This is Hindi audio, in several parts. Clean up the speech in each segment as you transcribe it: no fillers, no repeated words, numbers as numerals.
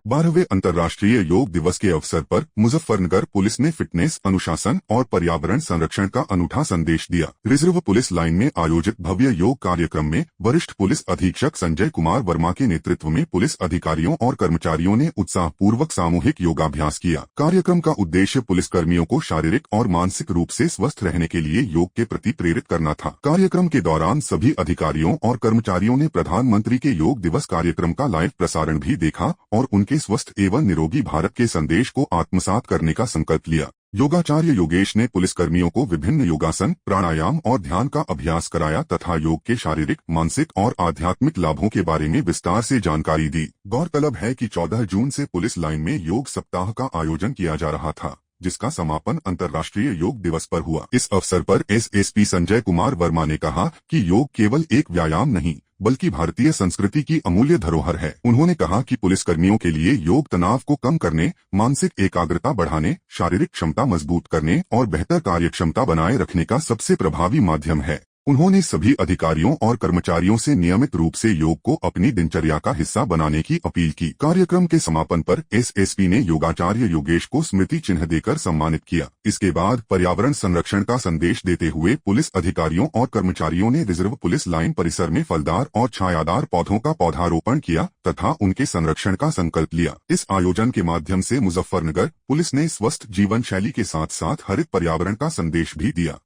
12वें अंतर्राष्ट्रीय योग दिवस के अवसर पर मुजफ्फरनगर पुलिस ने फिटनेस, अनुशासन और पर्यावरण संरक्षण का अनूठा संदेश दिया। रिजर्व पुलिस लाइन में आयोजित भव्य योग कार्यक्रम में वरिष्ठ पुलिस अधीक्षक संजय कुमार वर्मा के नेतृत्व में पुलिस अधिकारियों और कर्मचारियों ने उत्साहपूर्वक सामूहिक योगाभ्यास किया। कार्यक्रम का उद्देश्य पुलिसकर्मियों को शारीरिक और मानसिक रूप से स्वस्थ रहने के लिए योग के प्रति प्रेरित करना था। कार्यक्रम के दौरान सभी अधिकारियों और कर्मचारियों ने प्रधानमंत्री के योग दिवस कार्यक्रम का लाइव प्रसारण भी देखा और उनके स्वस्थ एवं निरोगी भारत के संदेश को आत्मसात करने का संकल्प लिया। योगाचार्य योगेश ने पुलिसकर्मियों को विभिन्न योगासन, प्राणायाम और ध्यान का अभ्यास कराया तथा योग के शारीरिक, मानसिक और आध्यात्मिक लाभों के बारे में विस्तार से जानकारी दी। गौरतलब है कि 14 जून से पुलिस लाइन में योग सप्ताह का आयोजन किया जा रहा था, जिसका समापन अंतर्राष्ट्रीय योग दिवस पर हुआ। इस अवसर पर एसएसपी संजय कुमार वर्मा ने कहा कि योग केवल एक व्यायाम नहीं बल्कि भारतीय संस्कृति की अमूल्य धरोहर है। उन्होंने कहा कि पुलिसकर्मियों के लिए योग तनाव को कम करने, मानसिक एकाग्रता बढ़ाने, शारीरिक क्षमता मजबूत करने और बेहतर कार्यक्षमता बनाए रखने का सबसे प्रभावी माध्यम है। उन्होंने सभी अधिकारियों और कर्मचारियों से नियमित रूप से योग को अपनी दिनचर्या का हिस्सा बनाने की अपील की। कार्यक्रम के समापन पर एसएसपी ने योगाचार्य योगेश को स्मृति चिन्ह देकर सम्मानित किया। इसके बाद पर्यावरण संरक्षण का संदेश देते हुए पुलिस अधिकारियों और कर्मचारियों ने रिजर्व पुलिस लाइन परिसर में फलदार और छायादार पौधों का पौधारोपण किया तथा उनके संरक्षण का संकल्प लिया। इस आयोजन के माध्यम से मुजफ्फरनगर पुलिस ने स्वस्थ जीवन शैली के साथ साथ हरित पर्यावरण का संदेश भी दिया।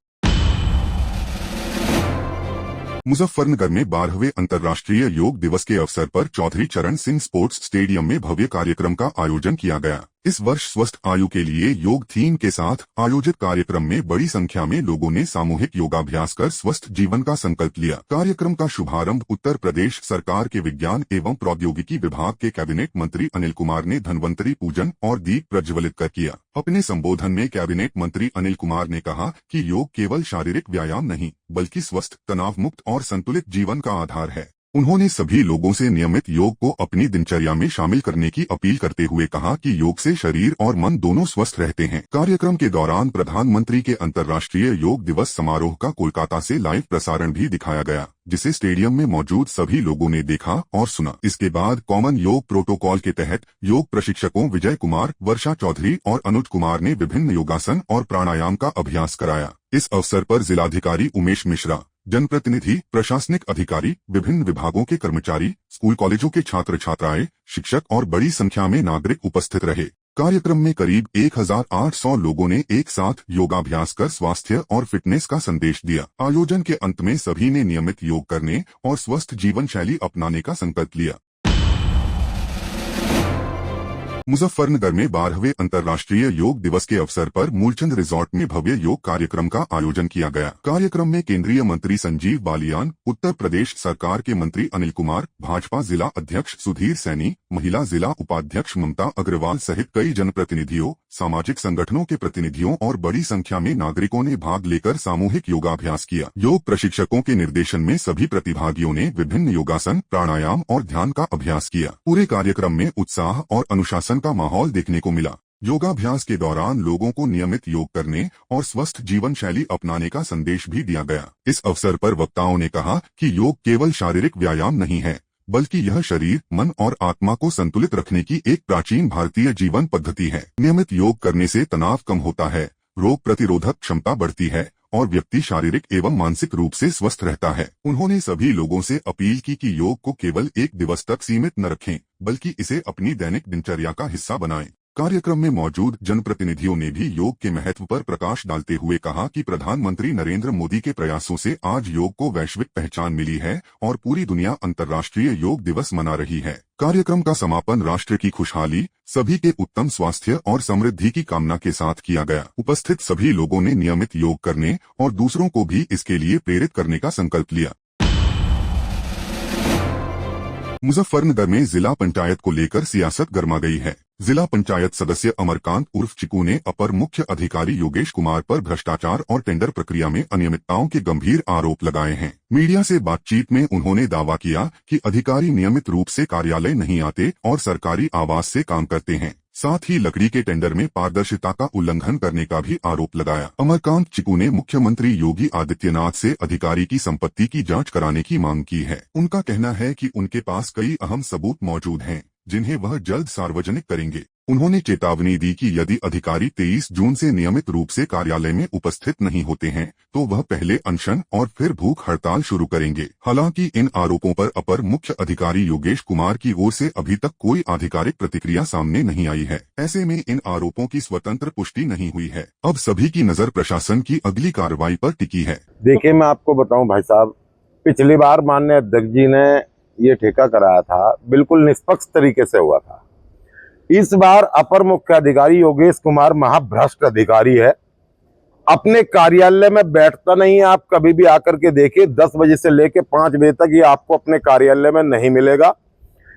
मुजफ्फरनगर में 12वें अंतर्राष्ट्रीय योग दिवस के अवसर पर चौधरी चरण सिंह स्पोर्ट्स स्टेडियम में भव्य कार्यक्रम का आयोजन किया गया। इस वर्ष स्वस्थ आयु के लिए योग थीम के साथ आयोजित कार्यक्रम में बड़ी संख्या में लोगों ने सामूहिक योगाभ्यास कर स्वस्थ जीवन का संकल्प लिया। कार्यक्रम का शुभारंभ उत्तर प्रदेश सरकार के विज्ञान एवं प्रौद्योगिकी विभाग के कैबिनेट मंत्री अनिल कुमार ने धन्वंतरी पूजन और दीप प्रज्वलित कर किया। अपने संबोधन में कैबिनेट मंत्री अनिल कुमार ने कहा कि योग केवल शारीरिक व्यायाम नहीं बल्कि स्वस्थ, तनाव मुक्त और संतुलित जीवन का आधार है। उन्होंने सभी लोगों से नियमित योग को अपनी दिनचर्या में शामिल करने की अपील करते हुए कहा कि योग से शरीर और मन दोनों स्वस्थ रहते हैं। कार्यक्रम के दौरान प्रधानमंत्री के अंतर्राष्ट्रीय योग दिवस समारोह का कोलकाता से लाइव प्रसारण भी दिखाया गया, जिसे स्टेडियम में मौजूद सभी लोगों ने देखा और सुना। इसके बाद कॉमन योग प्रोटोकॉल के तहत योग प्रशिक्षकों विजय कुमार, वर्षा चौधरी और अनुज कुमार ने विभिन्न योगासन और प्राणायाम का अभ्यास कराया। इस अवसर पर जिलाधिकारी उमेश मिश्रा, जनप्रतिनिधि, प्रशासनिक अधिकारी, विभिन्न विभागों के कर्मचारी, स्कूल कॉलेजों के छात्र छात्राएं, शिक्षक और बड़ी संख्या में नागरिक उपस्थित रहे। कार्यक्रम में करीब 1800 लोगों ने एक साथ योगाभ्यास कर स्वास्थ्य और फिटनेस का संदेश दिया। आयोजन के अंत में सभी ने नियमित योग करने और स्वस्थ जीवन शैली अपनाने का संकल्प लिया। मुजफ्फरनगर में 12वें अंतर्राष्ट्रीय योग दिवस के अवसर पर मूलचंद रिजॉर्ट में भव्य योग कार्यक्रम का आयोजन किया गया। कार्यक्रम में केंद्रीय मंत्री संजीव बालियान, उत्तर प्रदेश सरकार के मंत्री अनिल कुमार, भाजपा जिला अध्यक्ष सुधीर सैनी, महिला जिला उपाध्यक्ष ममता अग्रवाल सहित कई जनप्रतिनिधियों, सामाजिक संगठनों के प्रतिनिधियों और बड़ी संख्या में नागरिकों ने भाग लेकर सामूहिक योगाभ्यास किया। योग प्रशिक्षकों के निर्देशन में सभी प्रतिभागियों ने विभिन्न योगासन, प्राणायाम और ध्यान का अभ्यास किया। पूरे कार्यक्रम में उत्साह और अनुशासन का माहौल देखने को मिला। योगाभ्यास के दौरान लोगों को नियमित योग करने और स्वस्थ जीवन शैली अपनाने का संदेश भी दिया गया। इस अवसर पर वक्ताओं ने कहा कि योग केवल शारीरिक व्यायाम नहीं है बल्कि यह शरीर, मन और आत्मा को संतुलित रखने की एक प्राचीन भारतीय जीवन पद्धति है। नियमित योग करने से तनाव कम होता है, रोग प्रतिरोधक क्षमता बढ़ती है और व्यक्ति शारीरिक एवं मानसिक रूप से स्वस्थ रहता है। उन्होंने सभी लोगों से अपील की कि योग को केवल एक दिवस तक सीमित न रखें बल्कि इसे अपनी दैनिक दिनचर्या का हिस्सा बनाएं। कार्यक्रम में मौजूद जनप्रतिनिधियों ने भी योग के महत्व पर प्रकाश डालते हुए कहा कि प्रधानमंत्री नरेंद्र मोदी के प्रयासों से आज योग को वैश्विक पहचान मिली है और पूरी दुनिया अंतर्राष्ट्रीय योग दिवस मना रही है। कार्यक्रम का समापन राष्ट्र की खुशहाली, सभी के उत्तम स्वास्थ्य और समृद्धि की कामना के साथ किया गया। उपस्थित सभी लोगों ने नियमित योग करने और दूसरों को भी इसके लिए प्रेरित करने का संकल्प लिया। मुजफ्फरनगर में जिला पंचायत को लेकर सियासत गर्मा गई है। जिला पंचायत सदस्य अमरकांत उर्फ चिकू ने अपर मुख्य अधिकारी योगेश कुमार पर भ्रष्टाचार और टेंडर प्रक्रिया में अनियमितताओं के गंभीर आरोप लगाए हैं। मीडिया से बातचीत में उन्होंने दावा किया कि अधिकारी नियमित रूप से कार्यालय नहीं आते और सरकारी आवास से काम करते हैं। साथ ही लकड़ी के टेंडर में पारदर्शिता का उल्लंघन करने का भी आरोप लगाया। अमरकांत चिकू ने मुख्यमंत्री योगी आदित्यनाथ से अधिकारी की संपत्ति की जांच कराने की मांग की है। उनका कहना है कि उनके पास कई अहम सबूत मौजूद हैं जिन्हें वह जल्द सार्वजनिक करेंगे। उन्होंने चेतावनी दी कि यदि अधिकारी 23 जून से नियमित रूप से कार्यालय में उपस्थित नहीं होते हैं तो वह पहले अनशन और फिर भूख हड़ताल शुरू करेंगे। हालांकि इन आरोपों पर अपर मुख्य अधिकारी योगेश कुमार की ओर से अभी तक कोई आधिकारिक प्रतिक्रिया सामने नहीं आई है। ऐसे में इन आरोपों की स्वतंत्र पुष्टि नहीं हुई है। अब सभी की नजर प्रशासन की अगली कार्रवाई पर टिकी है। देखिए, मैं आपको बताऊं भाई साहब, पिछली बार माननीय अध्यक्ष जी ने ये ठेका कराया था, बिल्कुल निष्पक्ष तरीके से हुआ था। इस बार अपर मुख्य अधिकारी योगेश कुमार महाभ्रष्ट अधिकारी है, अपने कार्यालय में बैठता नहीं है। आप कभी भी आकर के देखिए, 10 बजे से लेकर 5 बजे तक ये आपको अपने कार्यालय में नहीं मिलेगा।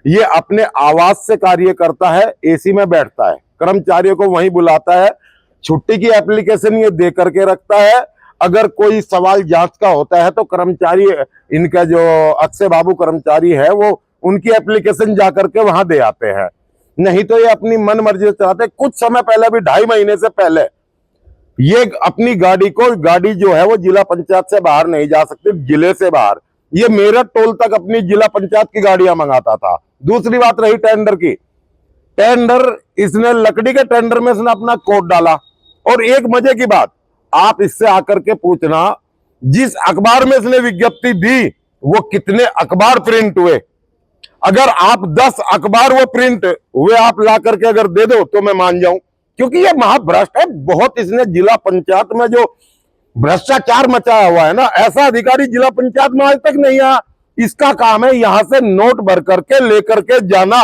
ये अपने आवास से कार्य करता है, एसी में बैठता है, कर्मचारियों को वहीं बुलाता है, छुट्टी की एप्लीकेशन ये दे करके रखता है। अगर कोई सवाल जांच का होता है तो कर्मचारी, इनका जो अक्षय बाबू कर्मचारी है, वो उनकी एप्लीकेशन जा करके वहां दे आते हैं। नहीं तो ये अपनी मन मर्जी से चलाते हैं। कुछ समय पहले भी 2.5 महीने से पहले ये अपनी गाड़ी जो है वो जिला पंचायत से बाहर नहीं जा सकती, जिले से बाहर, ये मेरठ टोल तक अपनी जिला पंचायत की गाड़ियां मंगाता था। दूसरी बात रही टेंडर की, टेंडर इसने लकड़ी के टेंडर में इसने अपना कोड डाला। और एक मजे की बात, आप इससे आकर के पूछना, जिस अखबार में इसने विज्ञप्ति दी वो कितने अखबार प्रिंट हुए। अगर आप 10 अखबार वो प्रिंट हुए आप ला करके अगर दे दो तो मैं मान जाऊं, क्योंकि ये महाभ्रष्ट है बहुत। इसने जिला पंचायत में जो भ्रष्टाचार मचाया हुआ है ना, ऐसा अधिकारी जिला पंचायत में आज तक नहीं आया। इसका काम है यहां से नोट भर करके लेकर के जाना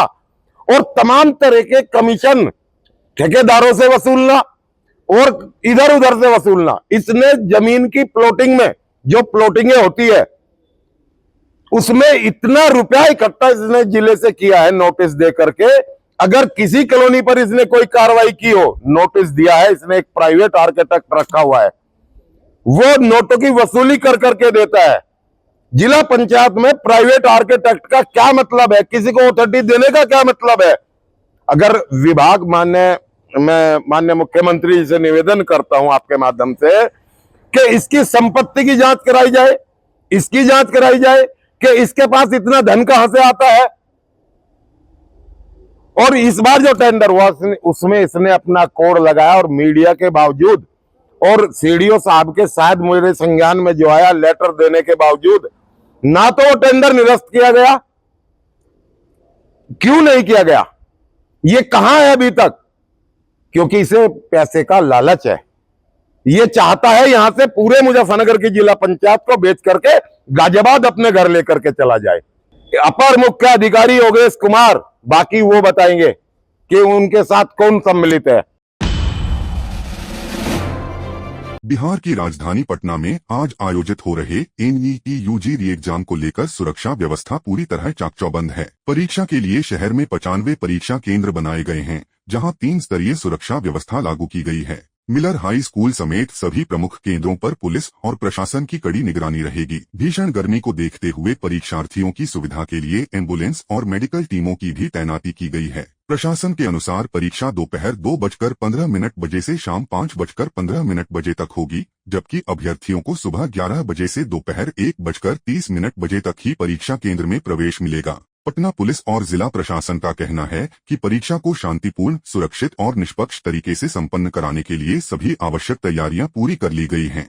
और तमाम तरह के कमीशन ठेकेदारों से वसूलना और इधर उधर से वसूलना। इसने जमीन की प्लॉटिंग में जो प्लॉटिंगें होती है उसमें इतना रुपया इकट्ठा इसने जिले से किया है नोटिस दे करके। अगर किसी कॉलोनी पर इसने कोई कार्रवाई की हो, नोटिस दिया है इसने, एक प्राइवेट आर्किटेक्ट रखा हुआ है, वो नोटों की वसूली कर करके देता है। जिला पंचायत में प्राइवेट आर्किटेक्ट का क्या मतलब है, किसी को अथॉरिटी देने का क्या मतलब है। अगर विभाग मैं माननीय मुख्यमंत्री जी से निवेदन करता हूं आपके माध्यम से कि इसकी संपत्ति की जांच कराई जाए, इसकी जांच कराई जाए कि इसके पास इतना धन कहां से आता है। और इस बार जो टेंडर हुआ उसमें इसने अपना कोड लगाया और मीडिया के बावजूद और सीडीओ साहब के शायद मेरे संज्ञान में जो आया लेटर देने के बावजूद ना तो वो टेंडर निरस्त किया गया। क्यों नहीं किया गया, ये कहां है अभी तक? क्योंकि इसे पैसे का लालच है। ये चाहता है यहां से पूरे मुजफ्फरनगर की जिला पंचायत को बेच करके गाजियाबाद अपने घर लेकर के चला जाए। अपर मुख्य अधिकारी योगेश कुमार, बाकी वो बताएंगे कि उनके साथ कौन सम्मिलित है। बिहार की राजधानी पटना में आज आयोजित हो रहे NET UG री एग्जाम को लेकर सुरक्षा व्यवस्था पूरी तरह चाक-चौबंद है। परीक्षा के लिए शहर में 95 परीक्षा केंद्र बनाए गए हैं, जहां 3 स्तरीय सुरक्षा व्यवस्था लागू की गई है। मिलर हाई स्कूल समेत सभी प्रमुख केंद्रों पर पुलिस और प्रशासन की कड़ी निगरानी रहेगी। भीषण गर्मी को देखते हुए परीक्षार्थियों की सुविधा के लिए एम्बुलेंस और मेडिकल टीमों की भी तैनाती की गई है। प्रशासन के अनुसार परीक्षा दोपहर 2:15 बजे से शाम 5:15 बजे तक होगी, जबकि अभ्यर्थियों को सुबह 11 बजे से दोपहर 1:30 बजे तक ही परीक्षा केंद्र में प्रवेश मिलेगा। पटना पुलिस और जिला प्रशासन का कहना है कि परीक्षा को शांतिपूर्ण, सुरक्षित और निष्पक्ष तरीके से संपन्न कराने के लिए सभी आवश्यक तैयारियां पूरी कर ली गई हैं।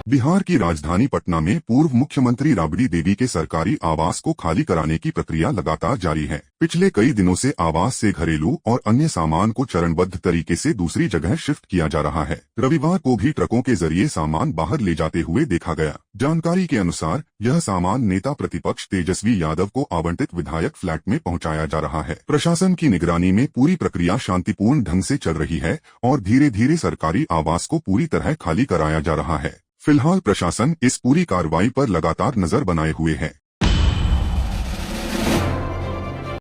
बिहार की राजधानी पटना में पूर्व मुख्यमंत्री राबड़ी देवी के सरकारी आवास को खाली कराने की प्रक्रिया लगातार जारी है। पिछले कई दिनों से आवास से घरेलू और अन्य सामान को चरणबद्ध तरीके से दूसरी जगह शिफ्ट किया जा रहा है। रविवार को भी ट्रकों के जरिए सामान बाहर ले जाते हुए देखा गया। जानकारी के अनुसार यह सामान नेता प्रतिपक्ष तेजस्वी यादव को आवंटित विधायक फ्लैट में पहुंचाया जा रहा है। प्रशासन की निगरानी में पूरी प्रक्रिया शांतिपूर्ण ढंग से चल रही है और धीरे धीरे सरकारी आवास को पूरी तरह खाली कराया जा रहा है। फिलहाल प्रशासन इस पूरी कार्रवाई पर लगातार नजर बनाए हुए है।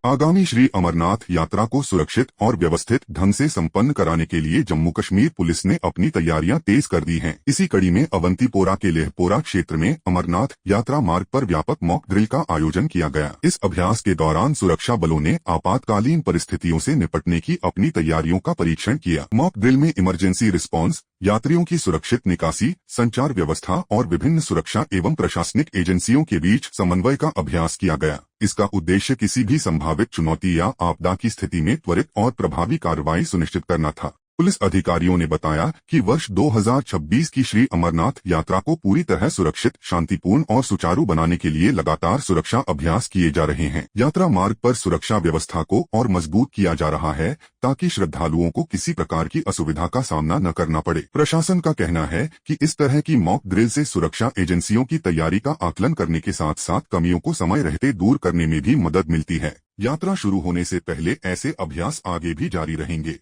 आगामी श्री अमरनाथ यात्रा को सुरक्षित और व्यवस्थित ढंग से संपन्न कराने के लिए जम्मू कश्मीर पुलिस ने अपनी तैयारियां तेज कर दी हैं। इसी कड़ी में अवंतीपोरा के लेहपोरा क्षेत्र में अमरनाथ यात्रा मार्ग पर व्यापक मॉक ड्रिल का आयोजन किया गया। इस अभ्यास के दौरान सुरक्षा बलों ने आपातकालीन परिस्थितियों से निपटने की अपनी तैयारियों का परीक्षण किया। मॉक ड्रिल में इमरजेंसी रिस्पांस, यात्रियों की सुरक्षित निकासी, संचार व्यवस्था और विभिन्न सुरक्षा एवं प्रशासनिक एजेंसियों के बीच समन्वय का अभ्यास किया गया। इसका उद्देश्य किसी भी संभावित चुनौती या आपदा की स्थिति में त्वरित और प्रभावी कार्रवाई सुनिश्चित करना था। पुलिस अधिकारियों ने बताया कि वर्ष 2026 की श्री अमरनाथ यात्रा को पूरी तरह सुरक्षित, शांतिपूर्ण और सुचारू बनाने के लिए लगातार सुरक्षा अभ्यास किए जा रहे हैं। यात्रा मार्ग पर सुरक्षा व्यवस्था को और मजबूत किया जा रहा है ताकि श्रद्धालुओं को किसी प्रकार की असुविधा का सामना न करना पड़े। प्रशासन का कहना है कि इस तरह की मॉक ड्रिल से सुरक्षा एजेंसियों की तैयारी का आकलन करने के साथ साथ कमियों को समय रहते दूर करने में भी मदद मिलती है। यात्रा शुरू होने से पहले ऐसे अभ्यास आगे भी जारी रहेंगे।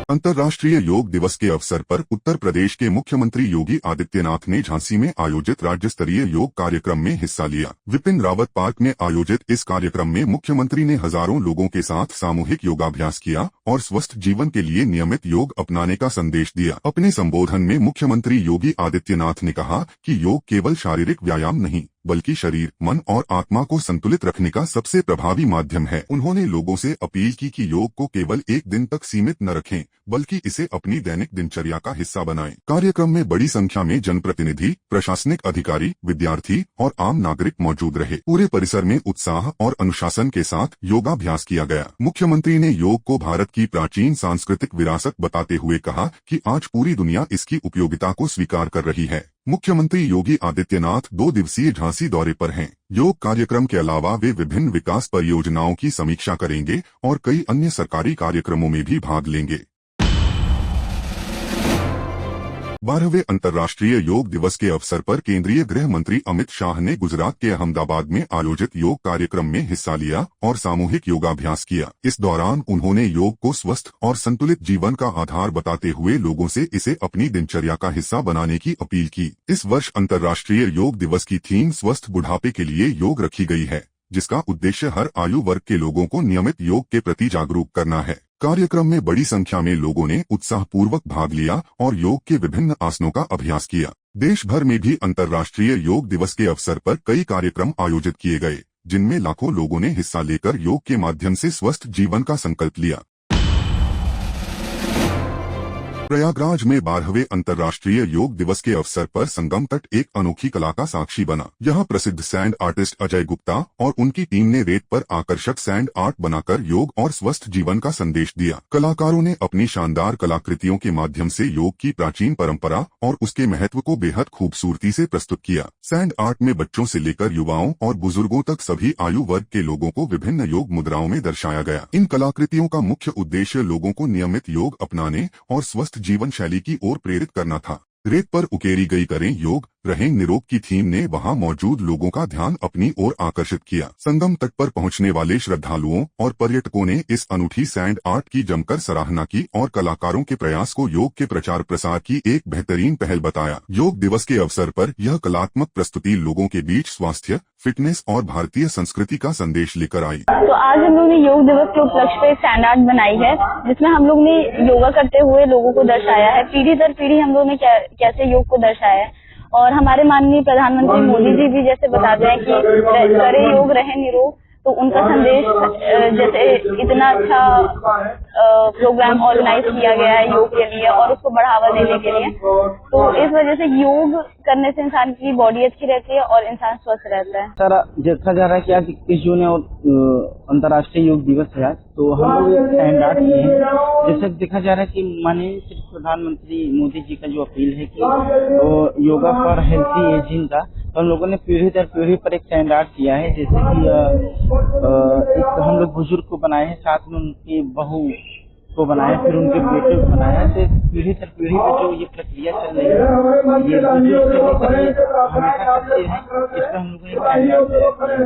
अंतर्राष्ट्रीय योग दिवस के अवसर पर उत्तर प्रदेश के मुख्यमंत्री योगी आदित्यनाथ ने झांसी में आयोजित राज्य स्तरीय योग कार्यक्रम में हिस्सा लिया। विपिन रावत पार्क में आयोजित इस कार्यक्रम में मुख्यमंत्री ने हजारों लोगों के साथ सामूहिक योगाभ्यास किया और स्वस्थ जीवन के लिए नियमित योग अपनाने का संदेश दिया। अपने संबोधन में मुख्यमंत्री योगी आदित्यनाथ ने कहा कि योग केवल शारीरिक व्यायाम नहीं बल्कि शरीर, मन और आत्मा को संतुलित रखने का सबसे प्रभावी माध्यम है। उन्होंने लोगों से अपील की कि योग को केवल एक दिन तक सीमित न रखें बल्कि इसे अपनी दैनिक दिनचर्या का हिस्सा बनाएं। कार्यक्रम में बड़ी संख्या में जनप्रतिनिधि, प्रशासनिक अधिकारी, विद्यार्थी और आम नागरिक मौजूद रहे। पूरे परिसर में उत्साह और अनुशासन के साथ योगाभ्यास किया गया। मुख्यमंत्री ने योग को भारत की प्राचीन सांस्कृतिक विरासत बताते हुए कहा कि आज पूरी दुनिया इसकी उपयोगिता को स्वीकार कर रही है। मुख्यमंत्री योगी आदित्यनाथ 2 दिवसीय झांसी दौरे पर हैं। योग कार्यक्रम के अलावा वे विभिन्न विकास परियोजनाओं की समीक्षा करेंगे और कई अन्य सरकारी कार्यक्रमों में भी भाग लेंगे। 12वें अंतर्राष्ट्रीय योग दिवस के अवसर पर केंद्रीय गृह मंत्री अमित शाह ने गुजरात के अहमदाबाद में आयोजित योग कार्यक्रम में हिस्सा लिया और सामूहिक योगाभ्यास किया। इस दौरान उन्होंने योग को स्वस्थ और संतुलित जीवन का आधार बताते हुए लोगों से इसे अपनी दिनचर्या का हिस्सा बनाने की अपील की। इस वर्ष अंतर्राष्ट्रीय योग दिवस की थीम स्वस्थ बुढ़ापे के लिए योग रखी गई है, जिसका उद्देश्य हर आयु वर्ग के लोगों को नियमित योग के प्रति जागरूक करना है। कार्यक्रम में बड़ी संख्या में लोगों ने उत्साहपूर्वक भाग लिया और योग के विभिन्न आसनों का अभ्यास किया। देश भर में भी अंतर्राष्ट्रीय योग दिवस के अवसर पर कई कार्यक्रम आयोजित किए गए, जिनमें लाखों लोगों ने हिस्सा लेकर योग के माध्यम से स्वस्थ जीवन का संकल्प लिया। प्रयागराज में 12वें अंतर्राष्ट्रीय योग दिवस के अवसर पर संगम तट एक अनोखी कला का साक्षी बना। यहाँ प्रसिद्ध सैंड आर्टिस्ट अजय गुप्ता और उनकी टीम ने रेत पर आकर्षक सैंड आर्ट बनाकर योग और स्वस्थ जीवन का संदेश दिया। कलाकारों ने अपनी शानदार कलाकृतियों के माध्यम से योग की प्राचीन परंपरा और उसके महत्व को बेहद खूबसूरती से प्रस्तुत किया। सैंड आर्ट में बच्चों से लेकर युवाओं और बुजुर्गों तक सभी आयु वर्ग के लोगों को विभिन्न योग मुद्राओं में दर्शाया गया। इन कलाकृतियों का मुख्य उद्देश्य लोगों को नियमित योग अपनाने और स्वस्थ जीवन शैली की ओर प्रेरित करना था। रेत पर उकेरी गई करें योग, रहें निरोग की थीम ने वहां मौजूद लोगों का ध्यान अपनी ओर आकर्षित किया। संगम तट पर पहुंचने वाले श्रद्धालुओं और पर्यटकों ने इस अनूठी सैंड आर्ट की जमकर सराहना की और कलाकारों के प्रयास को योग के प्रचार प्रसार की एक बेहतरीन पहल बताया। योग दिवस के अवसर पर यह कलात्मक प्रस्तुति लोगों के बीच स्वास्थ्य, फिटनेस और भारतीय संस्कृति का संदेश लेकर आई। तो आज हम लोग ने योग दिवस के उपलक्ष्य पे सैंड आर्ट बनाई है, जिसमें हम लोग ने योगा करते हुए लोगों को दर्शाया है। पीढ़ी दर पीढ़ी हम लोग ने कैसे योग को दर्शाया है। और हमारे माननीय प्रधानमंत्री मोदी जी भी जैसे बताते हैं कि करे योग रहे निरोग, तो उनका संदेश जैसे इतना अच्छा प्रोग्राम ऑर्गेनाइज किया गया है योग के लिए और उसको बढ़ावा देने के लिए, तो इस वजह से योग करने से इंसान की बॉडी अच्छी रहती है और इंसान स्वस्थ रहता है। सर, देखा जा रहा है कि आज 21 जून है और अंतर्राष्ट्रीय योग दिवस है आज, तो हम लोग सैंड आर्ट किए हैं। जैसे देखा जा रहा है कि माननीय प्रधानमंत्री मोदी जी का जो अपील है कि तो योगा फॉर हेल्थी एजिंग का, तो हम लोगों ने पीढ़ी दर पीढ़ी पर एक सैंड आर्ट किया है। जैसे कि एक हम लोग बुजुर्ग को बनाए हैं, साथ में उनकी बहू को बनाया, फिर उनके बेटे को बनाया। तो पीढ़ी दर पीढ़ी पर जो ये प्रक्रिया चल रही है, ये बुजुर्ग हमेशा करते हैं, इसमें हम लोगों ने